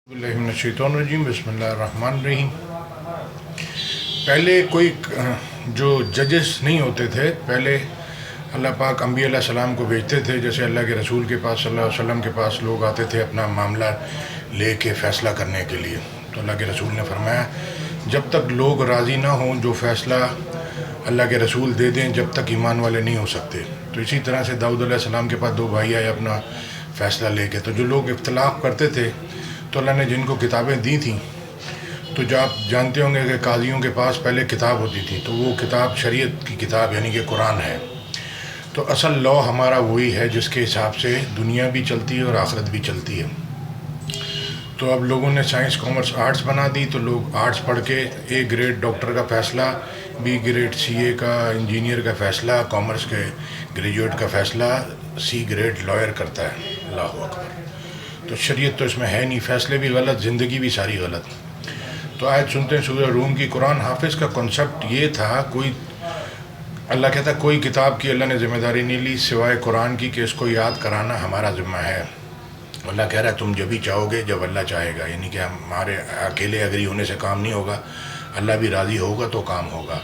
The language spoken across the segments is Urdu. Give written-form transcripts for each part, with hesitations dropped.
باللہ من الشیطان الرجیم، بسم اللہ الرحمن الرحیم۔ پہلے کوئی جو ججز نہیں ہوتے تھے، پہلے اللہ پاک انبیاء علیہ السلام کو بھیجتے تھے، جیسے اللہ کے رسول کے پاس صلی اللہ علیہ وسلم کے پاس لوگ آتے تھے اپنا معاملہ لے کے فیصلہ کرنے کے لیے، تو اللہ کے رسول نے فرمایا جب تک لوگ راضی نہ ہوں جو فیصلہ اللہ کے رسول دے دیں جب تک ایمان والے نہیں ہو سکتے۔ تو اسی طرح سے داؤد علیہ السلام کے پاس دو بھائی آئے اپنا فیصلہ لے کے، تو جو لوگ اختلاف کرتے تھے تو اللہ نے جن کو کتابیں دی تھیں، تو جو آپ جانتے ہوں گے کہ قاضیوں کے پاس پہلے کتاب ہوتی تھی، تو وہ کتاب شریعت کی کتاب یعنی کہ قرآن ہے۔ تو اصل لا ہمارا وہی ہے جس کے حساب سے دنیا بھی چلتی ہے اور آخرت بھی چلتی ہے۔ تو اب لوگوں نے سائنس کامرس آرٹس بنا دی، تو لوگ آرٹس پڑھ کے اے گریڈ ڈاکٹر کا فیصلہ، بی گریڈ سی اے کا، انجینئر کا فیصلہ، کامرس کے گریجویٹ کا فیصلہ سی گریڈ لائر کرتا ہے۔ اللہ اکبر۔ تو شریعت تو اس میں ہے نہیں، فیصلے بھی غلط، زندگی بھی ساری غلط۔ تو آیت سنتے ہیں سورہ روم کی۔ قرآن حافظ کا کنسپٹ یہ تھا، کوئی اللہ کہتا ہے کوئی کتاب کی اللہ نے ذمہ داری نہیں لی سوائے قرآن کی کہ اس کو یاد کرانا ہمارا ذمہ ہے۔ اللہ کہہ رہا ہے تم جب ہی چاہو گے جب اللہ چاہے گا، یعنی کہ ہمارے اکیلے اگری ہونے سے کام نہیں ہوگا، اللہ بھی راضی ہوگا تو کام ہوگا۔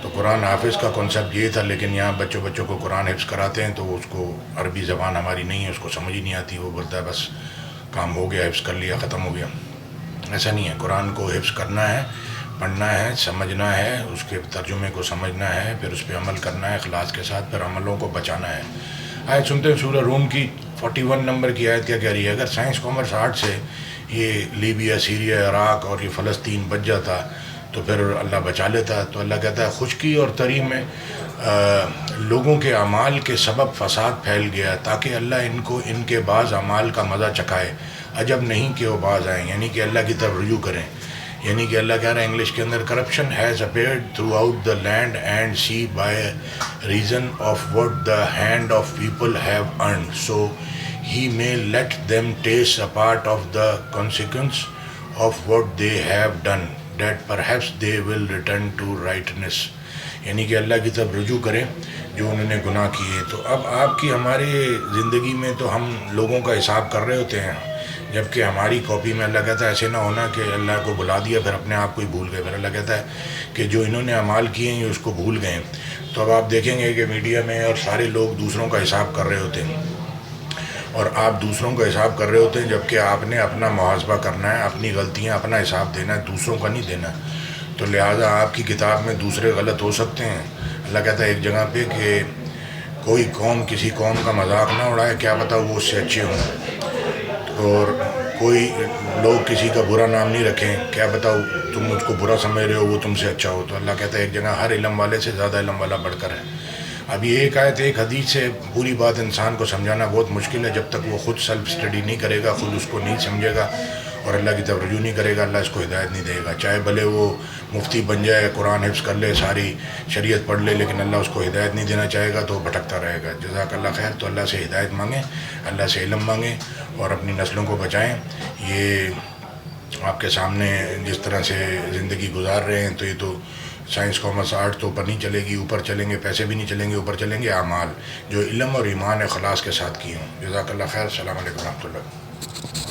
تو قرآن حافظ کا کنسپٹ یہ تھا، لیکن یہاں بچوں کو قرآن حفظ کراتے ہیں تو اس کو عربی زبان ہماری نہیں ہے، اس کو سمجھ ہی نہیں آتی، وہ بولتا ہے بس کام ہو گیا، حفظ کر لیا، ختم ہو گیا۔ ایسا نہیں ہے، قرآن کو حفظ کرنا ہے، پڑھنا ہے، سمجھنا ہے، اس کے ترجمے کو سمجھنا ہے، پھر اس پہ عمل کرنا ہے اخلاص کے ساتھ، پھر عملوں کو بچانا ہے۔ آیت سنتے ہیں سورہ روم کی 41 نمبر کی آیت کیا کہہ رہی ہے؟ اگر سائنس کامرس آرٹ سے یہ لیبیا، سیریا، عراق اور یہ فلسطین بچ جاتا تو پھر اللہ بچا لیتا۔ تو اللہ کہتا ہے خشکی اور تری میں لوگوں کے اعمال کے سبب فساد پھیل گیا تاکہ اللہ ان کو ان کے بعض اعمال کا مزہ چکھائے، عجب نہیں کہ وہ باز آئیں، یعنی کہ اللہ کی طرف رجوع کریں۔ یعنی کہ اللہ کہہ رہا ہے انگلش کے اندر، corruption has appeared throughout the land and sea by reason of what the hand of people have earned, so he may let them taste a part of the consequence of what they have done, that perhaps they will return to rightness۔ یعنی کہ اللہ کی طرف رجوع کریں جو انہوں نے گناہ کیے۔ تو اب آپ کی ہمارے زندگی میں تو ہم لوگوں کا حساب کر رہے ہوتے ہیں، جبکہ ہماری کاپی میں اللہ کہتا ہے ایسے نہ ہونا کہ اللہ کو بلا دیا پھر اپنے آپ کو ہی بھول گئے۔ پھر اللہ کہتا ہے کہ جو انہوں نے اعمال کیے ہیں یہ اس کو بھول گئے۔ تو اب آپ دیکھیں گے کہ میڈیا میں اور سارے لوگ دوسروں کا حساب کر رہے ہوتے ہیں، اور آپ دوسروں کا حساب کر رہے ہوتے ہیں، جبکہ آپ نے اپنا محاسبہ کرنا ہے، اپنی غلطیاں اپنا حساب دینا ہے، دوسروں کا نہیں دینا۔ تو لہٰذا آپ کی کتاب میں دوسرے غلط ہو سکتے ہیں۔ اللہ کہتا ہے ایک جگہ پہ کہ کوئی قوم کسی قوم کا مذاق نہ اڑائے، کیا پتہ وہ اس سے اچھے ہوں، اور کوئی لوگ کسی کا برا نام نہیں رکھیں، کیا پتہ تم مجھ کو برا سمجھ رہے ہو وہ تم سے اچھا ہو۔ تو اللہ کہتا ہے ایک جگہ ہر علم والے سے زیادہ علم والا بڑھ کر ہے۔ اب یہ ایک آیت ایک حدیث سے پوری بات انسان کو سمجھانا بہت مشکل ہے، جب تک وہ خود سیلف اسٹڈی نہیں کرے گا، خود اس کو نہیں سمجھے گا اور اللہ کی طرف رجوع نہیں کرے گا، اللہ اس کو ہدایت نہیں دے گا۔ چاہے بھلے وہ مفتی بن جائے، قرآن حفظ کر لے، ساری شریعت پڑھ لے، لیکن اللہ اس کو ہدایت نہیں دینا چاہے گا تو وہ بھٹکتا رہے گا۔ جزاک اللہ خیر۔ تو اللہ سے ہدایت مانگیں، اللہ سے علم مانگیں اور اپنی نسلوں کو بچائیں۔ یہ آپ کے سامنے جس طرح سے زندگی گزار رہے ہیں، تو یہ تو سائنس کامرس آرٹ تو اوپر نہیں چلے گی، اوپر چلیں گے پیسے بھی نہیں چلیں گے، اوپر چلیں گے اعمال جو علم اور ایمان اخلاص کے ساتھ کیے ہوں۔ جزاک اللہ خیر۔ السلام علیکم و رحمۃ اللہ۔